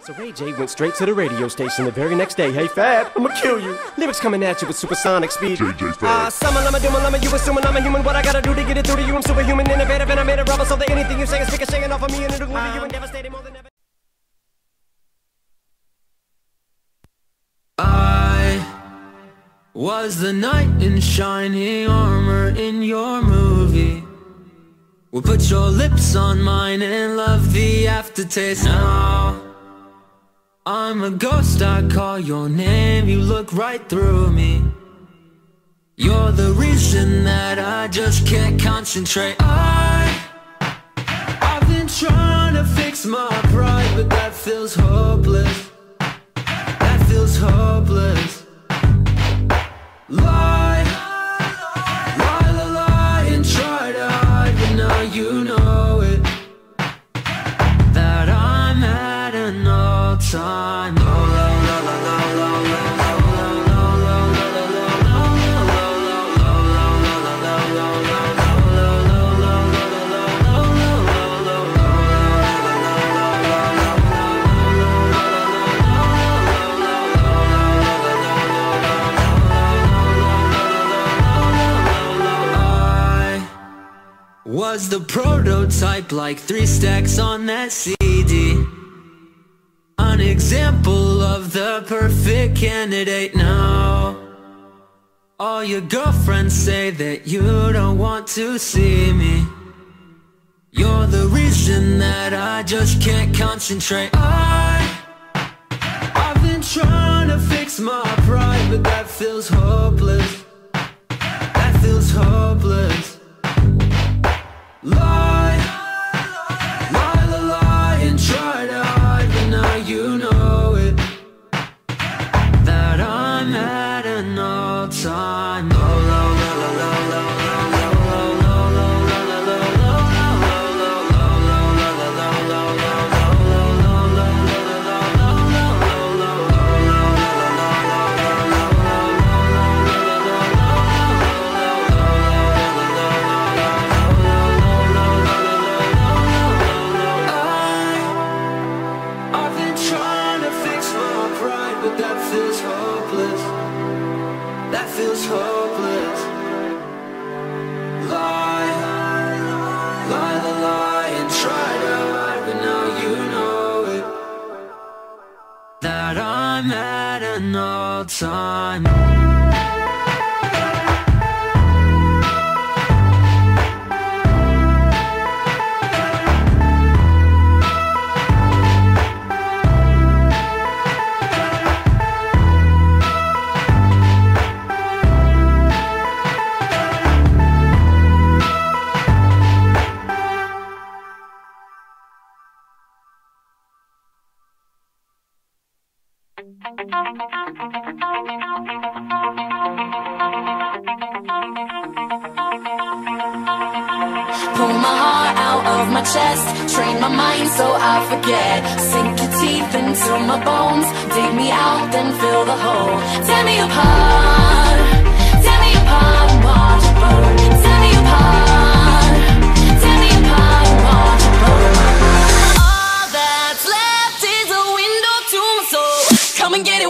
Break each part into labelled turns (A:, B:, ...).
A: So Ray J went straight to the radio station the very next day. Hey Fab, I'ma kill you. Lyrics coming at you with supersonic speed.
B: JJ Fab.
A: Summer, lama, duma, lama, you assuming I'm a human. What I gotta do to get it through to you? I'm superhuman, innovative, and I made a rubber so that anything you say is shaking off of me and it'll glue to you and devastate it more than ever.
C: I was the knight in shining armor in your movie. Well, put your lips on mine and love the aftertaste. Now I'm a ghost, I call your name, you look right through me. You're the reason that I just can't concentrate. I've been trying to fix my pride, but that feels hopeless. That feels hopeless. Lie, lie, lie, lie, and try to hide, but now you know it, that I'm at an all-time low. Was the prototype, like 3 stacks on that CD. An example of the perfect candidate. Now all your girlfriends say that you don't want to see me. You're the reason that I just can't concentrate. I've been trying to fix my pride, but that feels hopeless. That feels hopeless. Lie, lie, lie, lie, and try to hide, but now you know it, that I'm at an all-time low. That feels hopeless. Lie, lie, lie, lie, and try to hide, but now you know it, that I'm at an all-time.
D: Pull my heart out of my chest, train my mind so I forget. Sink your teeth into my bones, dig me out, then fill the hole. Tear me apart, and watch it burn. Tear me apart, and watch it burn. All that's left is a window to my soul. Come and get it.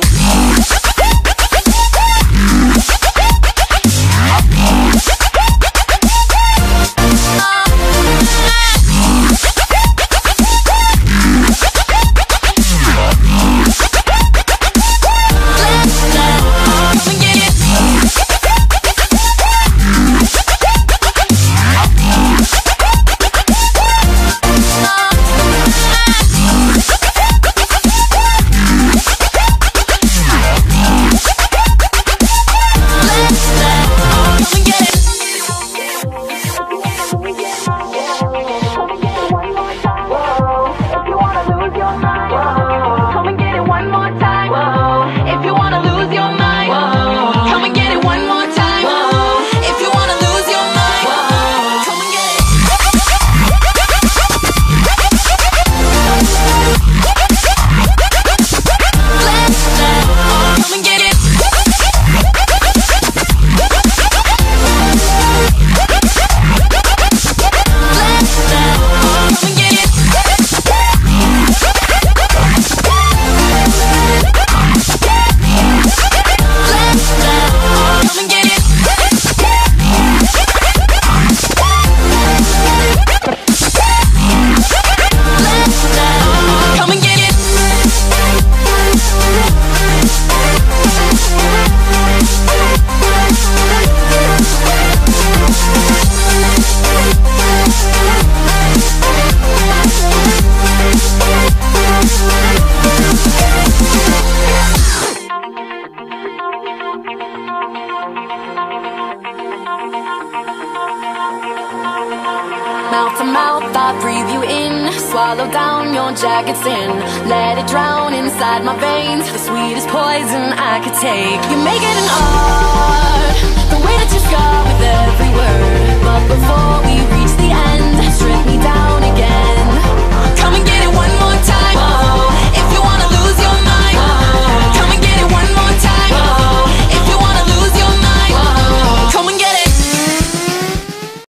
D: settle down your jacket sin. Let it drown inside my veins, the sweetest poison I could take. You make it an art, the way that you scar with every word. But before we reach the end, strip me down